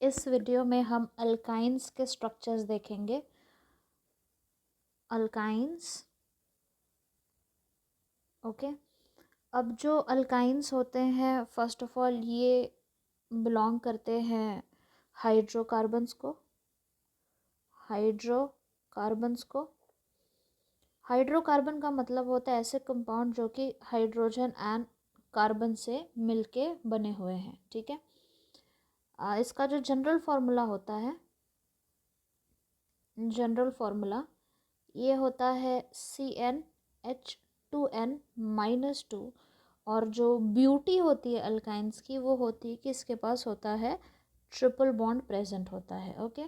इस वीडियो में हम अल्काइंस के स्ट्रक्चर्स देखेंगे। Alkynes, okay. अब जो अल्काइंस होते हैं, फर्स्ट ऑफ ऑल ये बिलोंग करते हैं हाइड्रोकार्बन्स को। हाइड्रोकार्बन्स को हाइड्रोकार्बन का मतलब होता है ऐसे कंपाउंड जो कि हाइड्रोजन एंड कार्बन से मिलके बने हुए हैं, ठीक है। इसका जो जनरल फार्मूला होता है, जनरल फार्मूला ये होता है CnH2n-2। और जो ब्यूटी होती है अल्काइंस की वो होती है कि इसके पास होता है ट्रिपल बॉन्ड प्रेजेंट होता है, ओके।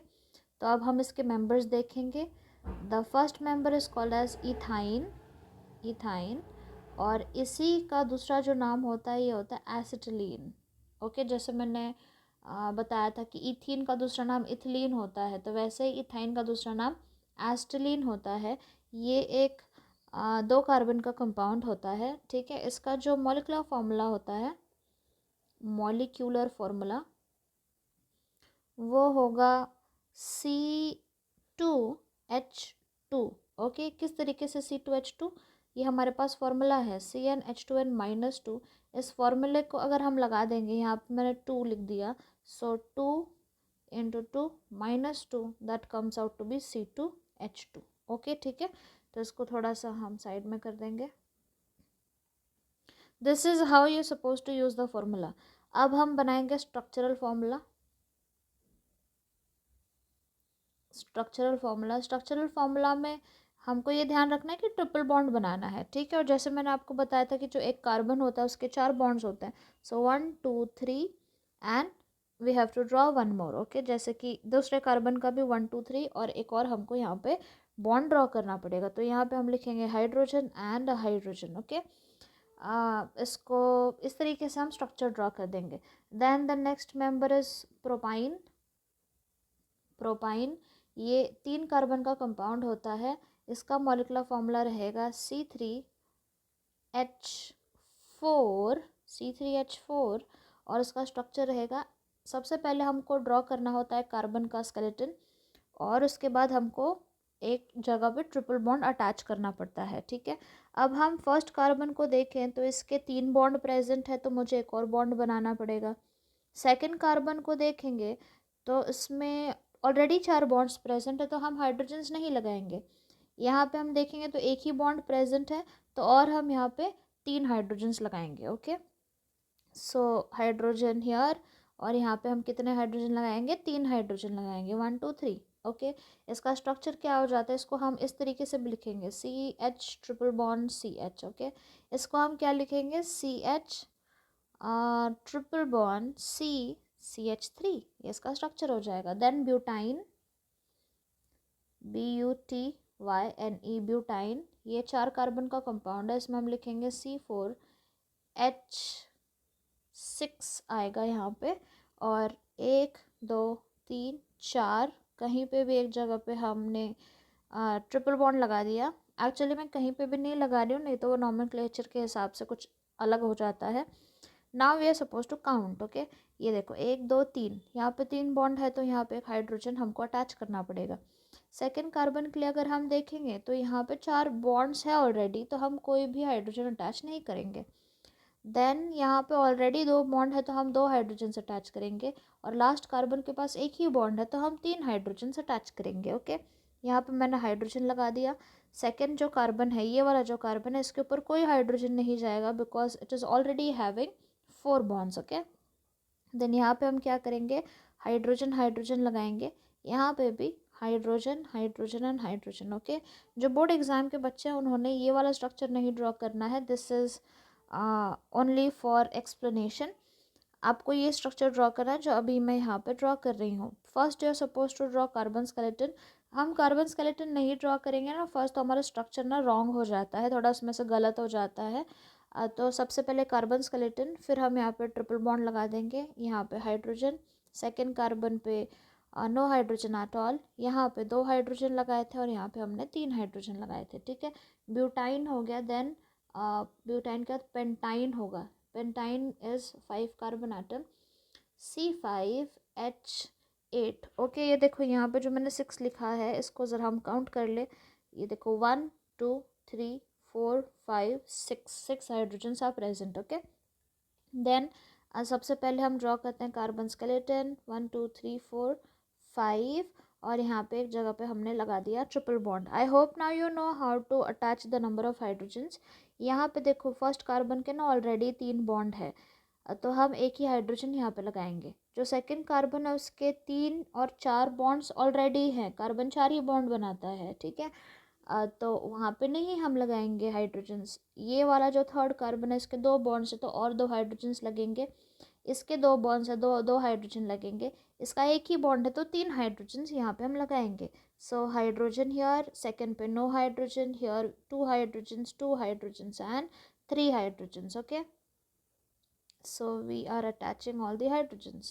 तो अब हम इसके मेंबर्स देखेंगे। The first member is called as ethyne. Ethyne. और इसी का दूसरा जो नाम होता है ये होता है एसिटिलीन, ओके। जैसे मैंने बताया था कि इथीन का दूसरा नाम इथिलीन होता है, तो वैसे ही इथाइन का दूसरा नाम एसिटिलीन होता है। ये एक 2 कार्बन का कंपाउंड होता है, ठीक है। इसका जो मॉलिक्यूलर फार्मूला होता है, मॉलिक्यूलर फार्मूला वो होगा C2H2, ओके। किस तरीके से C2H2? ये हमारे पास फार्मूला है CnH2n-2। इस फार्मूले को अगर हम लगा देंगे, यहाँ पे मैंने 2 लिख दिया, so 2 × 2 - 2 that comes out to be C2H2, okay, ठीक है। तो इसको थोड़ा सा हम साइड में कर देंगे। This is how you suppose to use the formula. अब हम बनाएंगे स्ट्रक्चरल फॉर्मूला। स्ट्रक्चरल फार्मूला में हमको ये ध्यान रखना है कि ट्रिपल बॉन्ड बनाना है, ठीक है। और जैसे मैंने आपको बताया था कि जो एक कार्बन होता है उसके 4 बॉन्ड्स होते हैं, so 1 2 3 and we have to draw 1 more, okay. जैसे कि दूसरे कार्बन का भी 1 2 3 और एक और हमको यहाँ पे बॉन्ड ड्रॉ करना पड़ेगा। तो यहाँ पे हम लिखेंगे हाइड्रोजन एंड हाइड्रोजन, ओके। इसको इस तरीके से हम स्ट्रक्चर ड्रॉ कर देंगे। Then the next member is propyne. Propyne ये 3 कार्बन का कंपाउंड होता है। इसका मॉलिक्यूलर फार्मूला रहेगा C3H4। और इसका स्ट्रक्चर रहेगा, सबसे पहले हमको ड्रॉ करना होता है कार्बन का स्केलेटन, और उसके बाद हमको एक जगह पे ट्रिपल बॉन्ड अटैच करना पड़ता है, ठीक है। अब हम फर्स्ट कार्बन को देखें तो इसके 3 बॉन्ड प्रेजेंट है, तो मुझे एक और बॉन्ड बनाना पड़ेगा। सेकेंड कार्बन को देखेंगे तो इसमें ऑलरेडी 4 बॉन्ड्स प्रेजेंट है, तो हम हाइड्रोजन्स नहीं लगाएंगे। यहाँ पे हम देखेंगे तो एक ही बॉन्ड प्रेजेंट है, तो और हम यहाँ पे 3 हाइड्रोजन्स लगाएंगे, ओके। सो हाइड्रोजन हियर, और यहाँ पे हम कितने हाइड्रोजन लगाएंगे? 3 हाइड्रोजन लगाएंगे, 1 2 3, ओके। इसका स्ट्रक्चर क्या हो जाता है? इसको हम इस तरीके से भी लिखेंगे CH triple bond CH, okay. इसको हम क्या लिखेंगे? CH ट्रिपल बॉन्ड CH3, ये इसका स्ट्रक्चर हो जाएगा। देन ब्यूटाइन, BUTYNE, ब्यूटाइन, ये 4 कार्बन का कंपाउंड है। इसमें हम लिखेंगे C4H6 आएगा यहाँ पे। और 1 2 3 4, कहीं पे भी एक जगह पे हमने ट्रिपल बॉन्ड लगा दिया। एक्चुअली मैं कहीं पे भी नहीं लगा रही हूँ, नहीं तो वो नॉमेनक्लेचर के हिसाब से कुछ अलग हो जाता है। Now we are suppose to count, okay. ये देखो 1 2 3, यहाँ पे 3 बॉन्ड है, तो यहाँ पे एक हाइड्रोजन हमको अटैच करना पड़ेगा। सेकेंड कार्बन के लिए अगर हम देखेंगे तो यहाँ पे 4 बॉन्ड्स है ऑलरेडी, तो हम कोई भी हाइड्रोजन अटैच नहीं करेंगे। देन यहाँ पे ऑलरेडी 2 बॉन्ड है, तो हम 2 हाइड्रोजन अटैच करेंगे। और लास्ट कार्बन के पास एक ही बॉन्ड है, तो हम 3 हाइड्रोजन अटैच करेंगे, ओके। यहाँ पे मैंने हाइड्रोजन लगा दिया। सेकेंड जो कार्बन है, ये वाला जो कार्बन है, इसके ऊपर कोई हाइड्रोजन नहीं जाएगा, because it is already having 4 bonds, okay. Then यहाँ पे हम क्या करेंगे? हाइड्रोजन हाइड्रोजन लगाएंगे। यहाँ पे भी hydrogen hydrogen and hydrogen, okay. जो बोर्ड एग्जाम के बच्चे हैं उन्होंने ये वाला स्ट्रक्चर नहीं ड्रॉ करना है, this is only for explanation. आपको ये स्ट्रक्चर ड्रॉ करना है जो अभी मैं यहाँ पे ड्रॉ कर रही हूँ। First you are suppose to draw carbon skeleton. हम कार्बन स्केलेटन नहीं ड्रॉ करेंगे ना फर्स्ट, तो हमारा स्ट्रक्चर ना रॉन्ग हो जाता है, थोड़ा उसमें से गलत हो जाता है। तो सबसे पहले कार्बन स्केलेटन, फिर हम यहाँ पे ट्रिपल बॉन्ड लगा देंगे, यहाँ पे हाइड्रोजन। सेकेंड कार्बन पे नो हाइड्रोजन एट ऑल, यहाँ पे 2 हाइड्रोजन लगाए थे, और यहाँ पे हमने 3 हाइड्रोजन लगाए थे, ठीक है। ब्यूटाइन हो गया। देन ब्यूटाइन के बाद पेंटाइन होगा। Pentyne is 5 carbon atom, C5H 8। Okay, ये देखो यहाँ पे जो मैंने 6 लिखा है इसको ज़रा हम काउंट कर ले। ये देखो 1 2 3 4 5 6 hydrogens are present. Okay, then सबसे पहले हम ड्रॉ करते हैं कार्बन स्केलेटन 1 2 3 4 5, और यहाँ पे एक जगह पे हमने लगा दिया triple bond. I hope now you know how to attach the number of hydrogens. यहाँ पे देखो फर्स्ट कार्बन के ना ऑलरेडी 3 बॉन्ड है, तो हम एक ही हाइड्रोजन यहाँ पे लगाएंगे। जो सेकंड कार्बन है उसके 3 और 4 बॉन्ड्स ऑलरेडी हैं, कार्बन 4 ही बॉन्ड बनाता है, ठीक है। तो वहाँ पे नहीं हम लगाएंगे हाइड्रोजन्स। ये वाला जो थर्ड कार्बन है इसके 2 बॉन्ड्स है तो और 2 हाइड्रोजन्स लगेंगे। इसके 2 बॉन्ड्स है, 2 हाइड्रोजन लगेंगे। इसका एक ही बॉन्ड है तो 3 हाइड्रोजन्स यहाँ पे हम लगाएंगे। सो हाइड्रोजन हियर, सेकंड पे no hydrogen, here 2 hydrogens, 2 hydrogens and 3 hydrogens. Okay, so we are attaching all the hydrogens.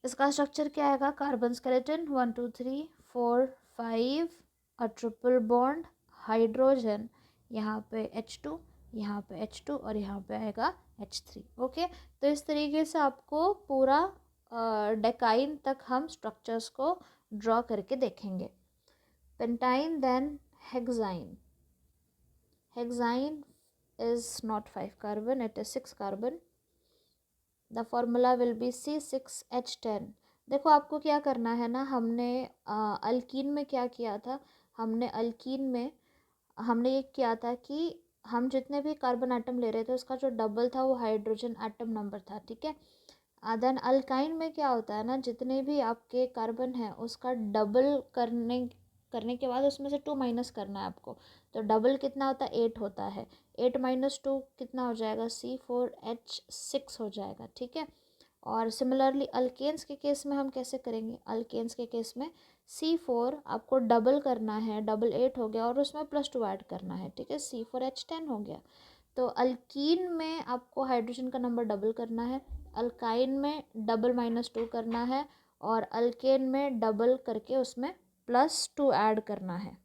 इसका स्ट्रक्चर क्या आएगा? Carbon skeleton 1 2 3 4 5, a triple bond, hydrogen, यहाँ पे H2, यहाँ पे H2 और यहाँ पे आएगा H3। ओके, तो इस तरीके से आपको पूरा डेकाइन तक हम स्ट्रक्चर्स को ड्रॉ करके देखेंगे। Pentyne, then hexyne. Hexyne is not 5 carbon, it is 6 carbon. The formula will be C6H10। देखो आपको क्या करना है ना, हमने अल्कीन में क्या किया था, हमने अल्कीन में हमने ये किया था कि हम जितने भी कार्बन एटम ले रहे थे उसका जो डबल था वो हाइड्रोजन एटम नंबर था, ठीक है। देन अल्काइन में क्या होता है ना, जितने भी आपके कार्बन हैं उसका डबल करने के बाद उसमें से 2 माइनस करना है आपको। तो डबल कितना होता है? 8 होता है। 8 माइनस 2 कितना हो जाएगा? C4H6 हो जाएगा, ठीक है। और सिमिलरली अल्केन्स के केस में हम कैसे करेंगे? अल्केन्स के केस में C4 आपको डबल करना है, डबल 8 हो गया और उसमें +2 ऐड करना है, ठीक है, C4H10 हो गया। तो अल्कीन में आपको हाइड्रोजन का नंबर डबल करना है, अल्काइन में डबल -2 करना है और अल्केन में डबल करके उसमें +2 ऐड करना है।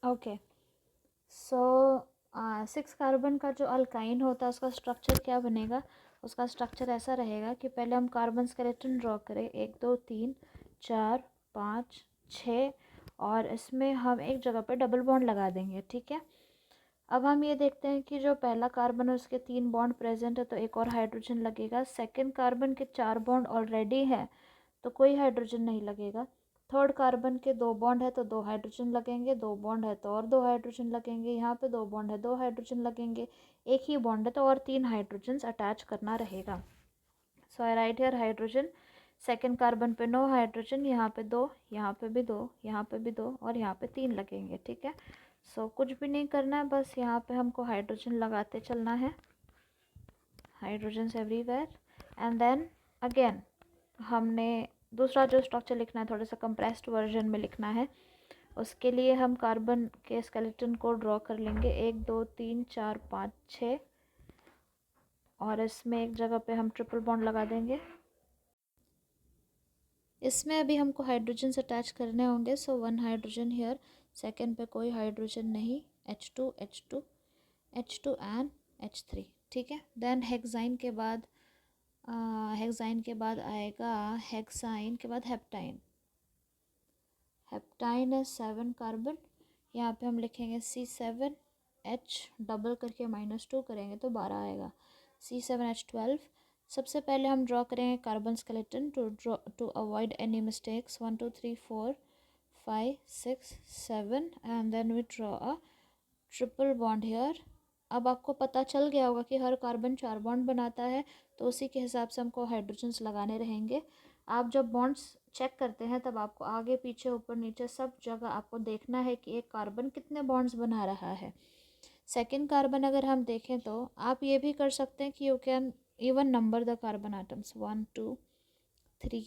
ओके, सो 6 कार्बन का जो अल्काइन होता है उसका स्ट्रक्चर क्या बनेगा? उसका स्ट्रक्चर ऐसा रहेगा कि पहले हम कार्बन स्केलेटन ड्रॉ करें 1 2 3 4 5 6, और इसमें हम एक जगह पे डबल बॉन्ड लगा देंगे, ठीक है। अब हम ये देखते हैं कि जो पहला कार्बन है उसके 3 बॉन्ड प्रेजेंट है तो एक और हाइड्रोजन लगेगा। सेकंड कार्बन के 4 बॉन्ड ऑलरेडी है तो कोई हाइड्रोजन नहीं लगेगा। थर्ड कार्बन के 2 बॉन्ड है तो 2 हाइड्रोजन लगेंगे, 2 बॉन्ड है तो और 2 हाइड्रोजन लगेंगे, यहाँ पे 2 बॉन्ड है 2 हाइड्रोजन लगेंगे, एक ही बॉन्ड है तो और 3 हाइड्रोजन अटैच करना रहेगा। So I write here hydrogen. Second carbon पे नो हाइड्रोजन, यहाँ पे 2, यहाँ पे भी 2, यहाँ पे भी 2 और यहाँ पे 3 लगेंगे, ठीक है। सो कुछ भी नहीं करना है, बस यहाँ पे हमको हाइड्रोजन लगाते चलना है, hydrogens everywhere. And then again हमने दूसरा जो स्ट्रक्चर लिखना है थोड़ा सा कंप्रेस्ड वर्जन में लिखना है। उसके लिए हम कार्बन के स्केलेटन को ड्रॉ कर लेंगे 1 2 3 4 5 6, और इसमें एक जगह पे हम ट्रिपल बॉन्ड लगा देंगे। इसमें अभी हमको हाइड्रोजन अटैच करने होंगे। सो 1 हाइड्रोजन हियर, सेकेंड पे कोई हाइड्रोजन नहीं, H2 H2 H2 and H3, ठीक है। देन हेक्साइन के बाद आएगा हेक्साइन के बाद हेप्टाइन। हेप्टाइन है 7 कार्बन, यहाँ पे हम लिखेंगे C7H, डबल करके -2 करेंगे तो 12 आएगा, C7H12। सबसे पहले हम ड्रॉ करेंगे carbon skeleton to avoid any mistakes. 1 2 3 4 5 6 7 and then we draw a triple bond here. अब आपको पता चल गया होगा कि हर कार्बन 4 बॉन्ड बनाता है तो उसी के हिसाब से हमको हाइड्रोजन्स लगाने रहेंगे। आप जब बॉन्ड्स चेक करते हैं तब आपको आगे पीछे ऊपर नीचे सब जगह आपको देखना है कि एक कार्बन कितने बॉन्ड्स बना रहा है। सेकेंड कार्बन अगर हम देखें तो आप ये भी कर सकते हैं कि you can even number the carbon atoms 1 2 3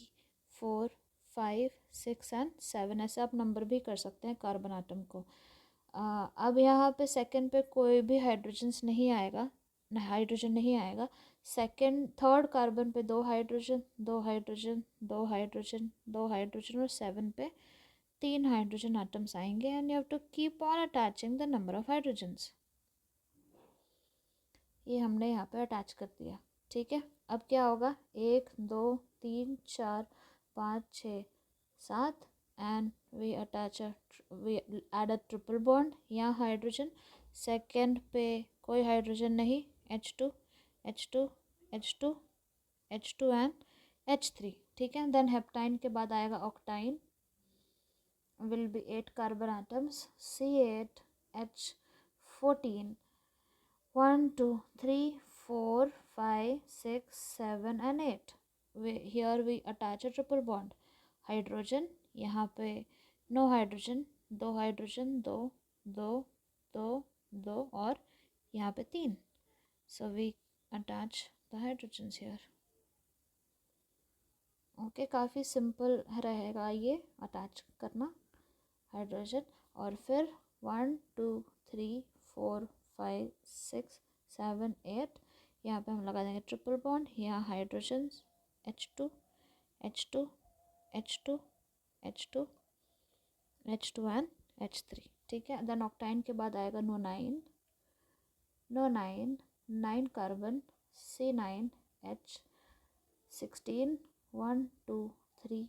4 5 6 and 7, ऐसे आप नंबर भी कर सकते हैं कार्बन आइटम को। अब यहाँ पे सेकंड पे कोई भी हाइड्रोजन्स नहीं आएगा, हाइड्रोजन नहीं आएगा। सेकंड थर्ड कार्बन पे 2 हाइड्रोजन 2 हाइड्रोजन 2 हाइड्रोजन 2 हाइड्रोजन और 7 पे 3 हाइड्रोजन आइटम्स आएंगे and you have to keep on attaching the number of hydrogens. ये हमने यहाँ पे अटैच कर दिया, ठीक है, अब क्या होगा, 1 2 3 4 5 6 7 and we attach we add a triple bond. यहाँ हाइड्रोजन, सेकेंड पे कोई हाइड्रोजन नहीं, H2 H2 H2 H2 and H3, ठीक है। देन हेप्टाइन के बाद आएगा ऑक्टाइन, will be 8 carbon atoms, C8H14, 1 2 3 4 5 6 7 and 8। Here we attach a triple bond, hydrogen, यहाँ पे नो हाइड्रोजन, दो हाइड्रोजन, दो दो दो दो और यहाँ पे 3, so we attach the hydrogens here। Okay, काफ़ी सिंपल रहेगा ये अटैच करना हाइड्रोजन। और फिर 1 2 3 4 5 6 7 8, यहाँ पे हम लगा देंगे ट्रिपल बॉन्ड, यहाँ hydrogen H2 H2 H2 H2 H2 and H3, ठीक है। देन ऑक्टाइन के बाद आएगा नो 9 कार्बन, C9H16, 1 2 3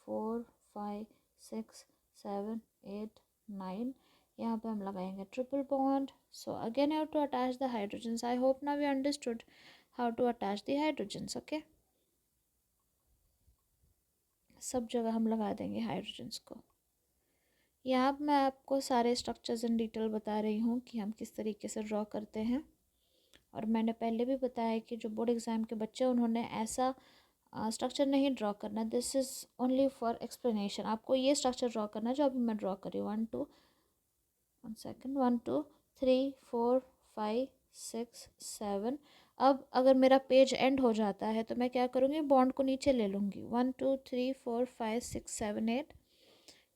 4 5 6 7 8 9, यहाँ पे हम लगाएंगे triple bond. So again you have to attach the hydrogens. I hope now we understood how to attach the hydrogens. Okay, सब जगह हम लगा देंगे हाइड्रोजन्स को। यहाँ पे मैं आपको सारे स्ट्रक्चर्स इन डिटेल बता रही हूँ कि हम किस तरीके से ड्रॉ करते हैं। और मैंने पहले भी बताया कि जो बोर्ड एग्ज़ाम के बच्चे उन्होंने ऐसा स्ट्रक्चर नहीं ड्रॉ करना, this is only for explanation. आपको ये स्ट्रक्चर ड्रॉ करना जो अभी मैं ड्रॉ कर रही हूँ, 1 2 3 4 5 6 7। अब अगर मेरा पेज एंड हो जाता है तो मैं क्या करूँगी, बॉन्ड को नीचे ले लूँगी, 1 2 3 4 5 6 7 8,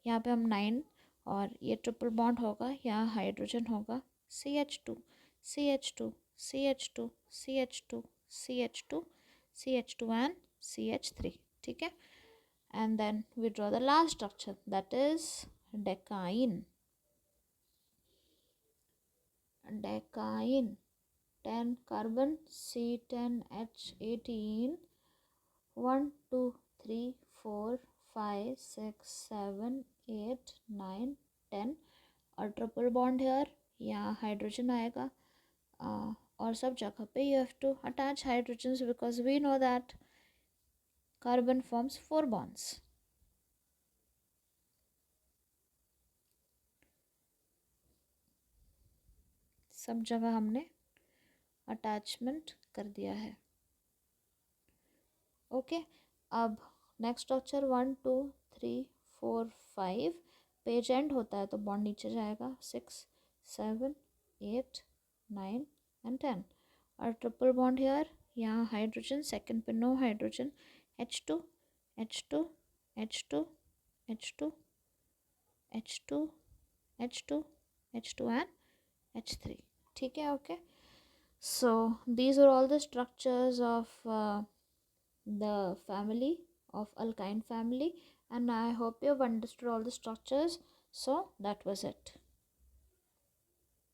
यहाँ पे हम 9 और ये ट्रिपल बॉन्ड होगा, यहाँ हाइड्रोजन होगा, CH2 CH2 CH2 CH2 CH2 CH2 and CH3, ठीक है। And then we draw the last structure, that is decane. 10 carbon, C10H18, 1 2 3 4 5 6 7 8 9 10 और ट्रिपल बॉन्ड हेयर, यहाँ हाइड्रोजन आएगा। और सब जगह पे you have to attach hydrogens because we know that carbon forms 4 bonds। सब जगह हमने अटैचमेंट कर दिया है। ओके, अब नेक्स्ट स्ट्रक्चर 1 2 3 4 5, पेज एंड होता है तो बॉन्ड नीचे जाएगा, 6 7 8 9 एंड 10 और ट्रिपल बॉन्ड हेयर, यहाँ हाइड्रोजन, सेकंड पे no hydrogen, H2 H2 H2 H2 H2 H2 H2 and H3, ठीक है। Okay, so these are all the structures of the family of alkyne family and I hope you have understood all the structures. So that was it.